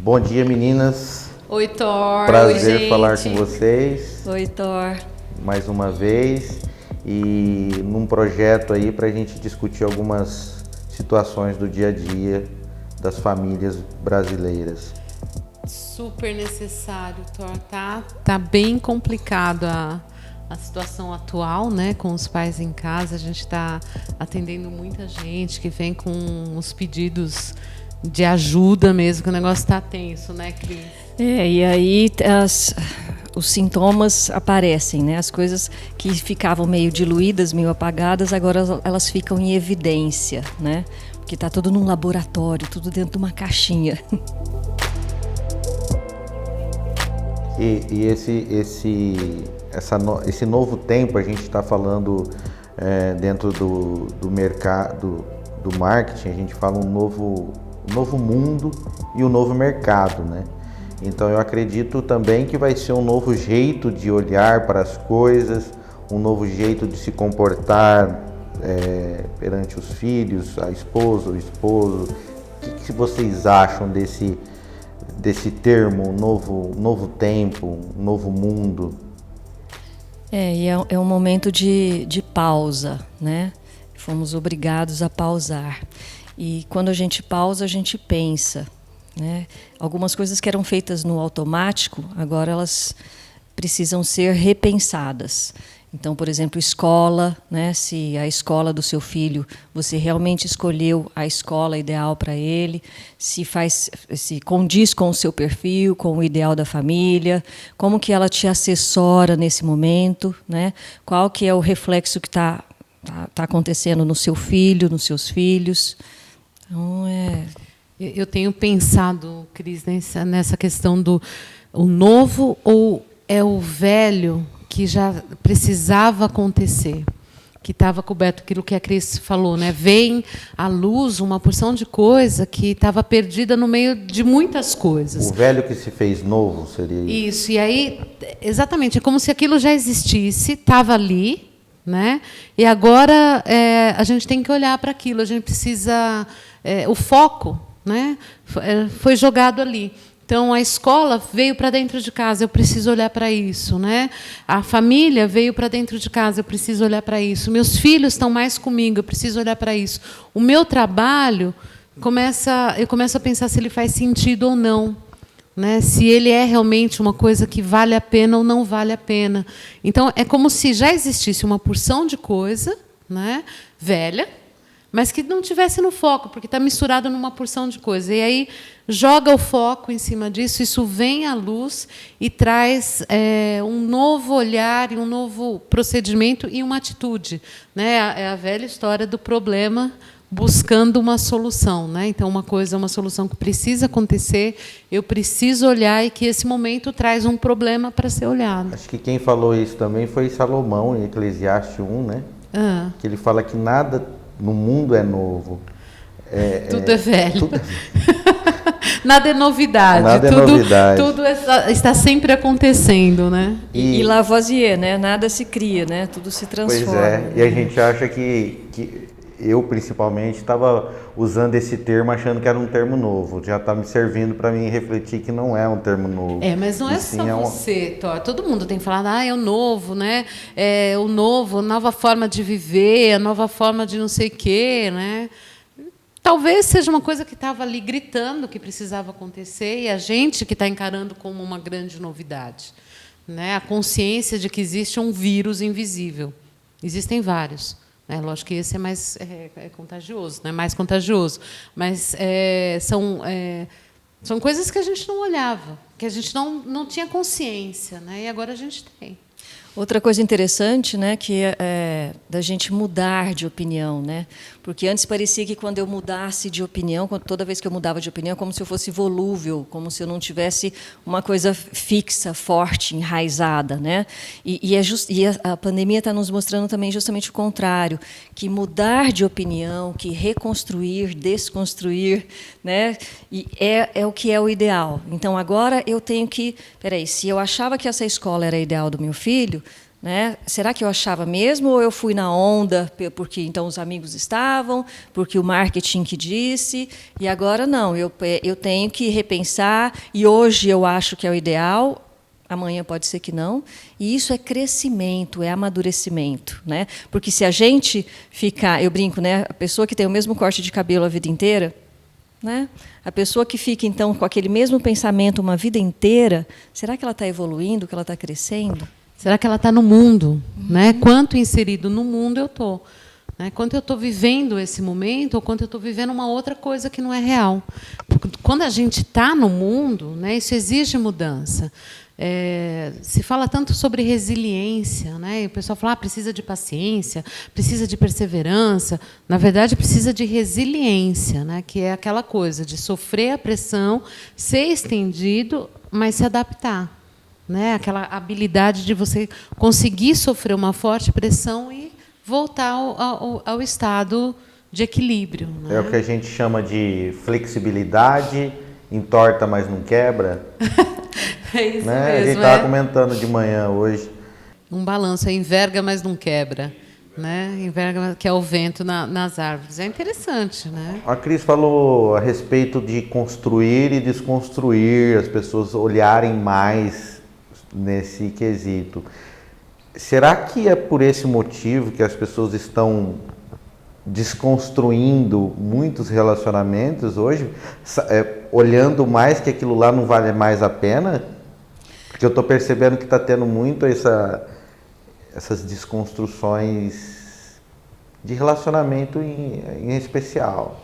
Bom dia, meninas. Oi, Thor. Prazer Oi, falar com vocês. Oi, Thor. Mais uma vez. E num projeto aí para a gente discutir algumas situações do dia a dia das famílias brasileiras. Super necessário, Thor. Tá bem complicado a situação atual, né? Com os pais em casa. A gente está atendendo muita gente que vem com os pedidos de ajuda mesmo, que o negócio está tenso, né, Cris? E aí os sintomas aparecem, né? As coisas que ficavam meio diluídas, meio apagadas, agora elas ficam em evidência, né? Porque está tudo num laboratório, tudo dentro de uma caixinha. E esse novo tempo, a gente está falando dentro do mercado, do marketing, a gente fala um novo mundo e um novo mercado, né? Então eu acredito também que vai ser um novo jeito de olhar para as coisas, um novo jeito de se comportar perante os filhos, a esposa, o esposo. O que vocês acham desse termo, novo tempo, novo mundo? E é um momento de pausa, né? Fomos obrigados a pausar. E quando a gente pausa, a gente pensa, né? Algumas coisas que eram feitas no automático, agora elas precisam ser repensadas. Então, por exemplo, escola, né? Se a escola do seu filho, você realmente escolheu a escola ideal para ele, se condiz com o seu perfil, com o ideal da família, como que ela te assessora nesse momento, né? Qual que é o reflexo que tá acontecendo no seu filho, nos seus filhos. Então, Eu tenho pensado, Cris, nessa questão do o novo ou é o velho que já precisava acontecer, que estava coberto, aquilo que a Cris falou, né? Vem à luz uma porção de coisa que estava perdida no meio de muitas coisas. O velho que se fez novo seria isso? Isso, e aí, exatamente, é como se aquilo já existisse, estava ali, né? E agora a gente tem que olhar para aquilo, a gente precisa... o foco, né, foi jogado ali. Então, a escola veio para dentro de casa, eu preciso olhar para isso, né? A família veio para dentro de casa, eu preciso olhar para isso. Meus filhos estão mais comigo, eu preciso olhar para isso. O meu trabalho, eu começo a pensar se ele faz sentido ou não, né? Se ele é realmente uma coisa que vale a pena ou não vale a pena. Então, é como se já existisse uma porção de coisa, né, velha, mas que não tivesse no foco, porque está misturado numa porção de coisa. E aí joga o foco em cima disso, isso vem à luz e traz um novo olhar, e um novo procedimento e uma atitude, né? É a velha história do problema buscando uma solução, né? Então, uma solução que precisa acontecer, eu preciso olhar, e que esse momento traz um problema para ser olhado. Acho que quem falou isso também foi Salomão, em Eclesiastes 1, né? Que ele fala que nada no mundo é novo. Tudo é velho. Nada é novidade. Nada é novidade. Tudo está sempre acontecendo, né? E Lavoisier, né? Nada se cria, né? Tudo se transforma. Pois é. E a gente acha que eu, principalmente, estava usando esse termo achando que era um termo novo. Já está me servindo para mim refletir que não é um termo novo. Mas não é só você, Thor. Todo mundo tem falado, é o novo, né? É o novo, a nova forma de viver, a nova forma de não sei o quê, né? Talvez seja uma coisa que estava ali gritando que precisava acontecer, e a gente que está encarando como uma grande novidade, né? A consciência de que existe um vírus invisível. Existem vários. Lógico que esse é mais contagioso, né? Mais contagioso. Mas são coisas que a gente não olhava, que a gente não tinha consciência, né? E agora a gente tem. Outra coisa interessante, né, que é da gente mudar de opinião, né? Porque antes parecia que quando eu mudasse de opinião, toda vez que eu mudava de opinião, como se eu fosse volúvel, como se eu não tivesse uma coisa fixa, forte, enraizada, né? E a pandemia está nos mostrando também justamente o contrário, que mudar de opinião, que reconstruir, desconstruir, né? E é o que é o ideal. Então agora eu tenho que, se eu achava que essa escola era ideal do meu filho, né? Será que eu achava mesmo ou eu fui na onda porque então os amigos estavam, porque o marketing que disse, e agora não, eu tenho que repensar, e hoje eu acho que é o ideal, amanhã pode ser que não, e isso é crescimento, é amadurecimento, né? Porque se a gente ficar, eu brinco, né? A pessoa que tem o mesmo corte de cabelo a vida inteira, né? A pessoa que fica então com aquele mesmo pensamento uma vida inteira, será que ela está evoluindo, que ela está crescendo? Será que ela está no mundo? Né? Quanto inserido no mundo eu estou? Né? Quanto eu estou vivendo esse momento ou quanto eu estou vivendo uma outra coisa que não é real? Quando a gente está no mundo, né, isso exige mudança. Se fala tanto sobre resiliência, né? E o pessoal fala, precisa de paciência, precisa de perseverança. Na verdade, precisa de resiliência, né? Que é aquela coisa de sofrer a pressão, ser estendido, mas se adaptar. Né? Aquela habilidade de você conseguir sofrer uma forte pressão e voltar ao estado de equilíbrio. Né? É o que a gente chama de flexibilidade, entorta, mas não quebra. É isso né? mesmo. A gente estava comentando de manhã hoje. Um balanço, enverga, mas não quebra. Né? Enverga, que é o vento nas árvores. É interessante. Né? A Cris falou a respeito de construir e desconstruir, as pessoas olharem mais nesse quesito. Será que é por esse motivo que as pessoas estão desconstruindo muitos relacionamentos hoje, olhando mais que aquilo lá não vale mais a pena? Porque eu estou percebendo que está tendo muito essas desconstruções de relacionamento em especial.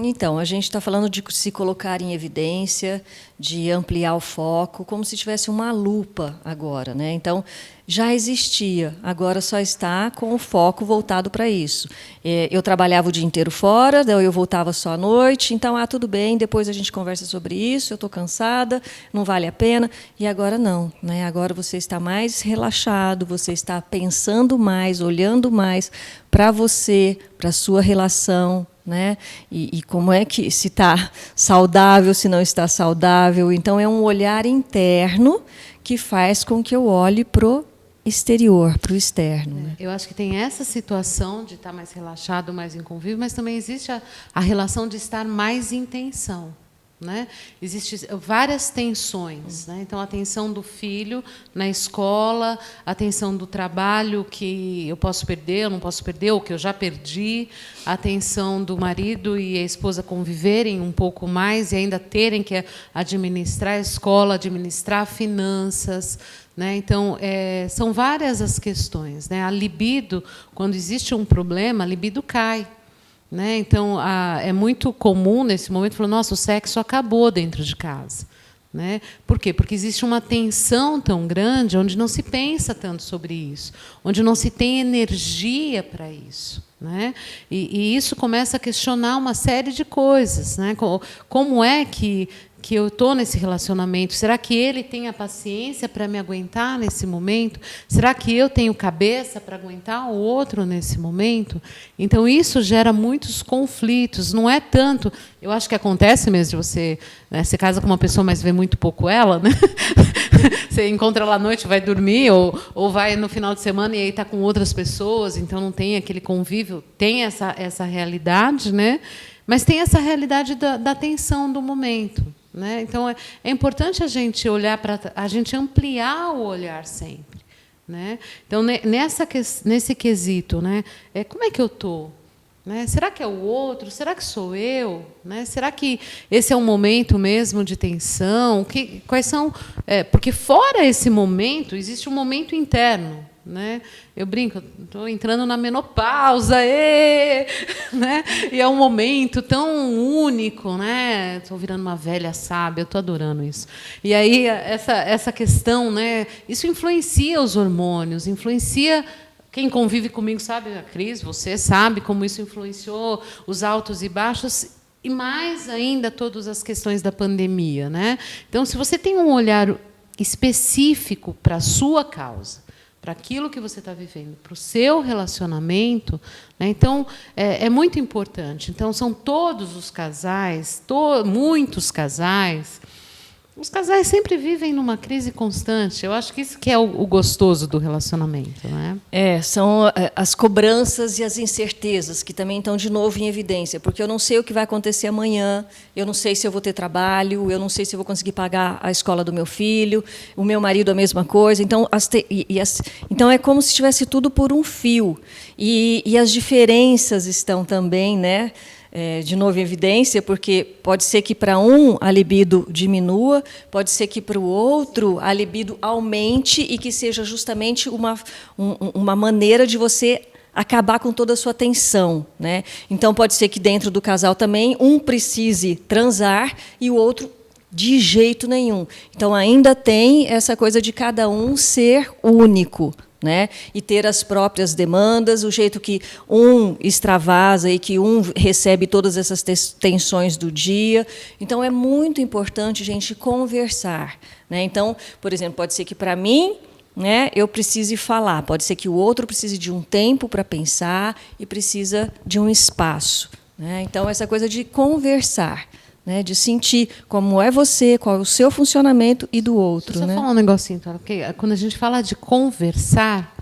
Então, a gente está falando de se colocar em evidência, de ampliar o foco, como se tivesse uma lupa agora, né? Então, já existia, agora só está com o foco voltado para isso. Eu trabalhava o dia inteiro fora, daí eu voltava só à noite, então, tudo bem, depois a gente conversa sobre isso, eu estou cansada, não vale a pena. E agora não, né? Agora você está mais relaxado, você está pensando mais, olhando mais para você, para a sua relação, né? E como é que se está saudável, se não está saudável. Então, é um olhar interno que faz com que eu olhe para o exterior, para o externo. Né? Eu acho que tem essa situação de estar mais relaxado, mais em convívio, mas também existe a relação de estar mais em tensão. Né? Existem várias tensões. Né? Então, a tensão do filho na escola, a tensão do trabalho que eu posso perder, eu não posso perder, ou que eu já perdi, a tensão do marido e a esposa conviverem um pouco mais e ainda terem que administrar a escola, administrar finanças. Né? Então, são várias as questões. Né? A libido, quando existe um problema, a libido cai. Né? Então, é muito comum, nesse momento, falar, nossa, o sexo acabou dentro de casa. Né? Por quê? Porque existe uma tensão tão grande onde não se pensa tanto sobre isso, onde não se tem energia para isso. Né? E isso começa a questionar uma série de coisas. Né? Como é que eu estou nesse relacionamento? Será que ele tem a paciência para me aguentar nesse momento? Será que eu tenho cabeça para aguentar o outro nesse momento? Então, isso gera muitos conflitos. Não é tanto... Eu acho que acontece mesmo de você... Né, você casa com uma pessoa, mas vê muito pouco ela. Né? Você encontra ela à noite, vai dormir, ou vai no final de semana e aí está com outras pessoas, então não tem aquele convívio. Tem essa realidade, né? Mas tem essa realidade da tensão do momento. Né? Então, é importante a gente olhar a gente ampliar o olhar sempre. Né? Então, nesse quesito, né? Como é que eu estou? Né? Será que é o outro? Será que sou eu? Né? Será que esse é um momento mesmo de tensão? Quais são? Porque fora esse momento, existe um momento interno. Né? Eu brinco, estou entrando na menopausa, né? E é um momento tão único, né? Estou virando uma velha sábia, estou adorando isso. E aí essa questão, né? Isso influencia os hormônios, influencia. Quem convive comigo sabe, a Cris, você sabe como isso influenciou os altos e baixos. E mais ainda todas as questões da pandemia. Né? Então, se você tem um olhar específico para a sua causa, para aquilo que você está vivendo, para o seu relacionamento, né? Então, é muito importante. Então, são todos os casais, muitos casais, Os casais sempre vivem numa crise constante. Eu acho que isso que é o gostoso do relacionamento, né? São as cobranças e as incertezas que também estão de novo em evidência, porque eu não sei o que vai acontecer amanhã, eu não sei se eu vou ter trabalho, eu não sei se eu vou conseguir pagar a escola do meu filho, o meu marido a mesma coisa. Então, então é como se tivesse tudo por um fio. E as diferenças estão também, né? De novo em evidência, porque pode ser que para um a libido diminua, pode ser que para o outro a libido aumente e que seja justamente uma maneira de você acabar com toda a sua tensão, né? Então pode ser que dentro do casal também um precise transar e o outro de jeito nenhum. Então ainda tem essa coisa de cada um ser único, né? E ter as próprias demandas, o jeito que um extravasa e que um recebe todas essas tensões do dia. Então, é muito importante, gente, conversar, né? Então, por exemplo, pode ser que, para mim, né, eu precise falar, pode ser que o outro precise de um tempo para pensar e precisa de um espaço, né? Então, essa coisa de conversar, né, de sentir como é você, qual é o seu funcionamento e do outro. Deixa eu falar um negocinho, tá? Porque quando a gente fala de conversar,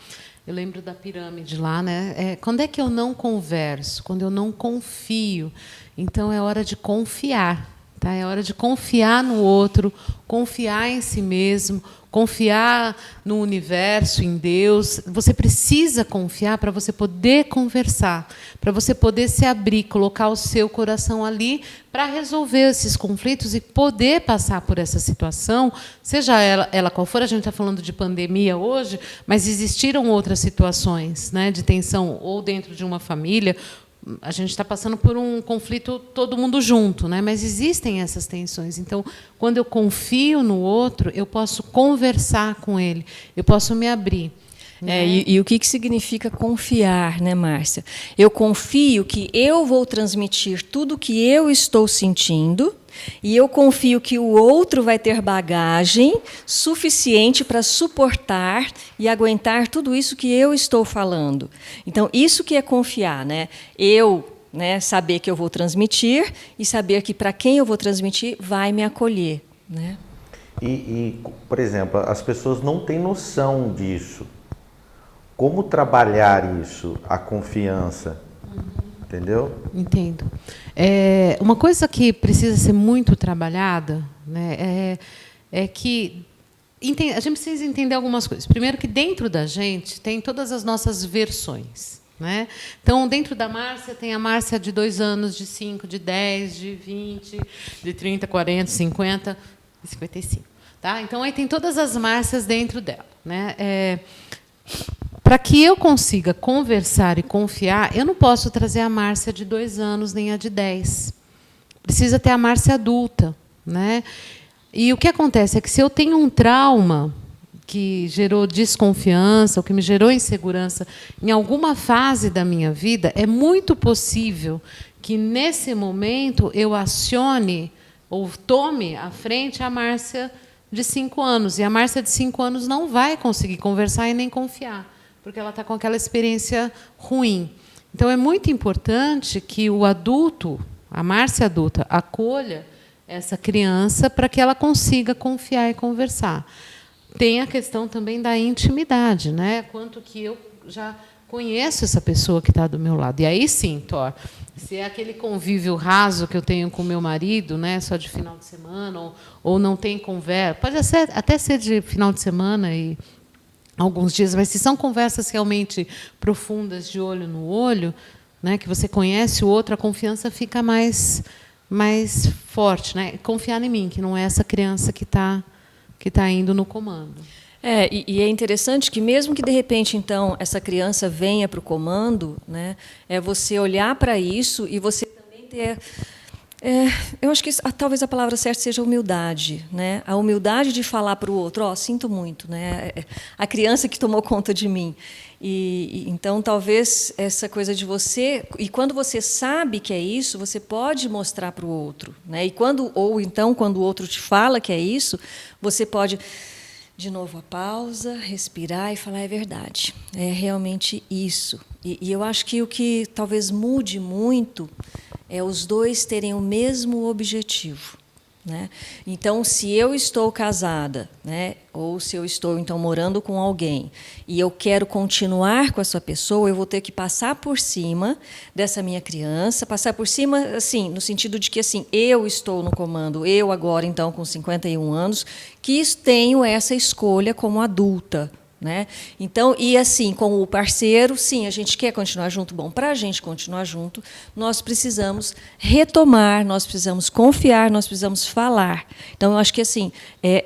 eu lembro da pirâmide lá, né? Quando é que eu não converso? Quando eu não confio. Então é hora de confiar, tá? É hora de confiar no outro, confiar em si mesmo, confiar no universo, em Deus. Você precisa confiar para você poder conversar, para você poder se abrir, colocar o seu coração ali para resolver esses conflitos e poder passar por essa situação, seja ela qual for. A gente está falando de pandemia hoje, mas existiram outras situações, né, de tensão, ou dentro de uma família. A gente está passando por um conflito todo mundo junto, né? Mas existem essas tensões. Então, quando eu confio no outro, eu posso conversar com ele, eu posso me abrir. Né? E o que significa confiar, né, Márcia? Eu confio que eu vou transmitir tudo o que eu estou sentindo e eu confio que o outro vai ter bagagem suficiente para suportar e aguentar tudo isso que eu estou falando. Então, isso que é confiar, né? Eu, né, saber que eu vou transmitir e saber que para quem eu vou transmitir vai me acolher, né? Por exemplo, as pessoas não têm noção disso. Como trabalhar isso, a confiança? Entendeu? Entendo. Uma coisa que precisa ser muito trabalhada, né, é que a gente precisa entender algumas coisas. Primeiro, que dentro da gente tem todas as nossas versões. Né? Então, dentro da Márcia, tem a Márcia de 2 anos, de 5, de 10, de 20, de 30, 40, 50 e 55. Tá? Então, aí tem todas as Márcias dentro dela. Né? Para que eu consiga conversar e confiar, eu não posso trazer a Márcia de 2 anos nem a de 10. Precisa ter a Márcia adulta. Né? E o que acontece é que, se eu tenho um trauma que gerou desconfiança, ou que me gerou insegurança em alguma fase da minha vida, é muito possível que, nesse momento, eu acione ou tome à frente a Márcia de 5 anos. E a Márcia de 5 anos não vai conseguir conversar e nem confiar, porque ela está com aquela experiência ruim. Então, é muito importante que o adulto, a Márcia adulta, acolha essa criança para que ela consiga confiar e conversar. Tem a questão também da intimidade, né? Quanto que eu já conheço essa pessoa que está do meu lado. E aí sim, Thor, se é aquele convívio raso que eu tenho com o meu marido, né, só de final de semana, ou não tem conversa, pode até ser de final de semana e alguns dias, mas se são conversas realmente profundas, de olho no olho, né, que você conhece o outro, a confiança fica mais forte, né? Confiar em mim, que não é essa criança que está indo no comando. E é interessante que, mesmo que, de repente, então, essa criança venha para o comando, né, é você olhar para isso e você também ter... eu acho que talvez a palavra certa seja humildade, né? A humildade de falar para o outro, sinto muito, né? A criança que tomou conta de mim. Então, talvez essa coisa de você... E quando você sabe que é isso, você pode mostrar para o outro, né? Ou então, quando o outro te fala que é isso, você pode... De novo, a pausa, respirar e falar: é verdade, é realmente isso. E eu acho que o que talvez mude muito é os dois terem o mesmo objetivo. né? Então, se eu estou casada, né, ou se eu estou então morando com alguém e eu quero continuar com essa pessoa, eu vou ter que passar por cima dessa minha criança, passar por cima, assim, no sentido de que assim, eu estou no comando, eu agora então com 51 anos, que tenho essa escolha como adulta. Né? Então, e assim, com o parceiro, sim, a gente quer continuar junto. Bom, para a gente continuar junto, nós precisamos retomar, nós precisamos confiar, nós precisamos falar. Então, eu acho que assim,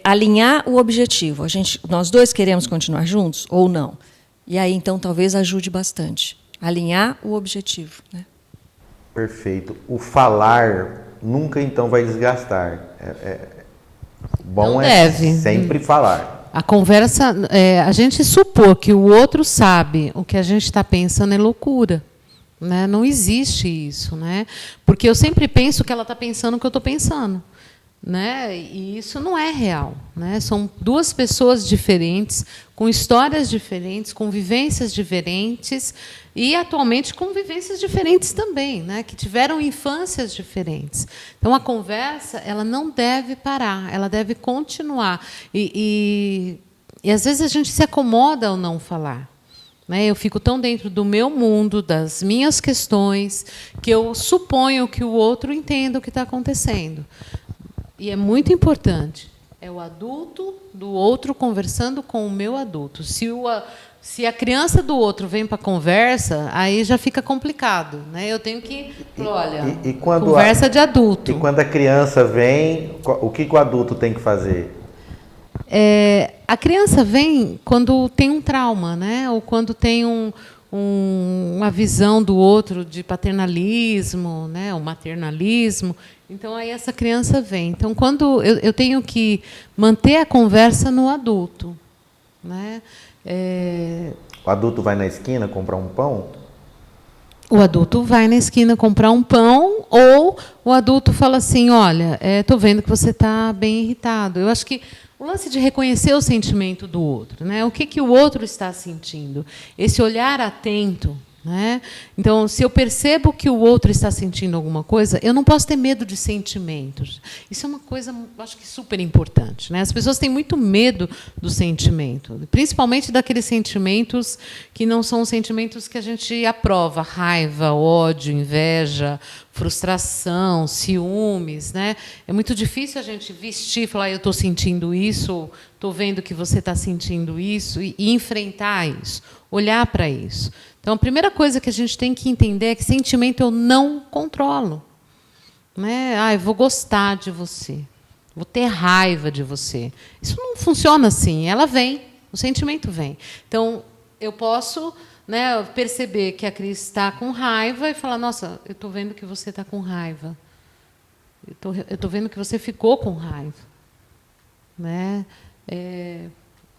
alinhar o objetivo. Nós dois queremos continuar juntos ou não? E aí, então, talvez ajude bastante. Alinhar o objetivo. Né? Perfeito. O falar nunca, então, vai desgastar. Bom não é deve. sempre falar. A conversa, a gente supor que o outro sabe o que a gente está pensando é loucura. Né? Não existe isso. Né? Porque eu sempre penso que ela está pensando o que eu estou pensando. Né? E isso não é real. Né? São duas pessoas diferentes, com histórias diferentes, com vivências diferentes e, atualmente, com vivências diferentes também, né? Que tiveram infâncias diferentes. Então, a conversa ela não deve parar, ela deve continuar. E às vezes, a gente se acomoda ao não falar. Né? Eu fico tão dentro do meu mundo, das minhas questões, que eu suponho que o outro entenda o que está acontecendo. E é muito importante. É o adulto do outro conversando com o meu adulto. Se a criança do outro vem para a conversa, aí já fica complicado. Né? Eu tenho que... Olha, conversa de adulto. E quando a criança vem, o que o adulto tem que fazer? A criança vem quando tem um trauma, né? Ou quando tem uma visão do outro de paternalismo, né? O maternalismo. Então, aí essa criança vem. Então, quando eu tenho que manter a conversa no adulto. Né? O adulto vai na esquina comprar um pão? O adulto vai na esquina comprar um pão, ou o adulto fala assim, olha, estou vendo que você está bem irritado. Eu acho que o lance de reconhecer o sentimento do outro, né? O que o outro está sentindo? Esse olhar atento. Né? Então, se eu percebo que o outro está sentindo alguma coisa, eu não posso ter medo de sentimentos. Isso é uma coisa, acho que super importante. Né? As pessoas têm muito medo do sentimento, principalmente daqueles sentimentos que não são os sentimentos que a gente aprova: raiva, ódio, inveja, frustração, ciúmes. Né? É muito difícil a gente vestir e falar, eu estou sentindo isso, estou vendo que você está sentindo isso, e enfrentar isso, olhar para isso. Então, a primeira coisa que a gente tem que entender é que sentimento eu não controlo. Né? Eu vou gostar de você, vou ter raiva de você. Isso não funciona assim. Ela vem, o sentimento vem. Então, eu posso, né, perceber que a Cris está com raiva e falar, nossa, eu estou vendo que você está com raiva. Eu estou vendo que você ficou com raiva. Né?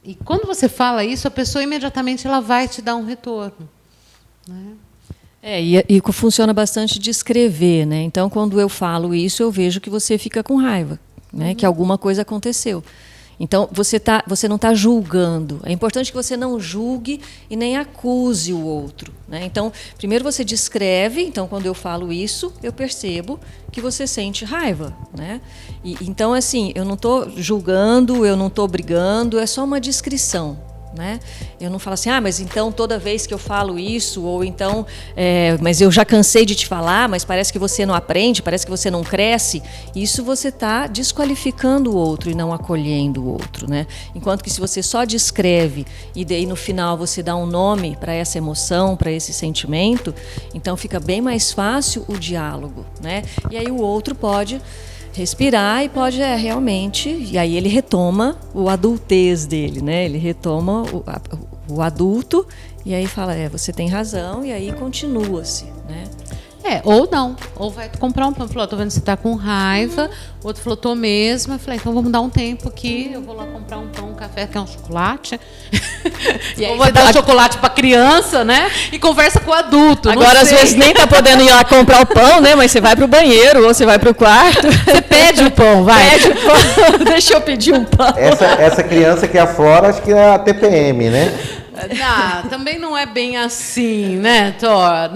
E quando você fala isso, a pessoa imediatamente ela vai te dar um retorno. Né? E funciona bastante de escrever, né? Então, quando eu falo isso, eu vejo que você fica com raiva, né? Que alguma coisa aconteceu. Então, você não está julgando. É importante que você não julgue e nem acuse o outro. Né? Então, primeiro você descreve. Então, quando eu falo isso, eu percebo que você sente raiva. Né? Então, assim, eu não estou julgando, eu não estou brigando, é só uma descrição. Né? Eu não falo assim, mas então toda vez que eu falo isso, ou então, mas eu já cansei de te falar, mas parece que você não aprende, parece que você não cresce. Isso você está desqualificando o outro e não acolhendo o outro. Né? Enquanto que se você só descreve e daí no final você dá um nome para essa emoção, para esse sentimento, então fica bem mais fácil o diálogo. Né? E aí o outro pode respirar e pode realmente, e aí ele retoma o adultez dele, né? Ele retoma o adulto e aí fala, você tem razão, e aí continua-se, né? Ou não, ou vai comprar um pão, falou, tô vendo que você tá com raiva, o outro falou, tô mesmo, eu falei, então vamos dar um tempo aqui, eu vou lá comprar um pão, um café, quer um chocolate, e aí você dá o chocolate pra criança, né, e conversa com o adulto. Agora, às vezes, nem tá podendo ir lá comprar o pão, né, mas você vai pro banheiro, ou você vai pro quarto. Você pede o pão, vai. Pede o pão, deixa eu pedir um pão. Essa criança que aflora, acho que é a TPM, né? Também não é bem assim, né, Thor?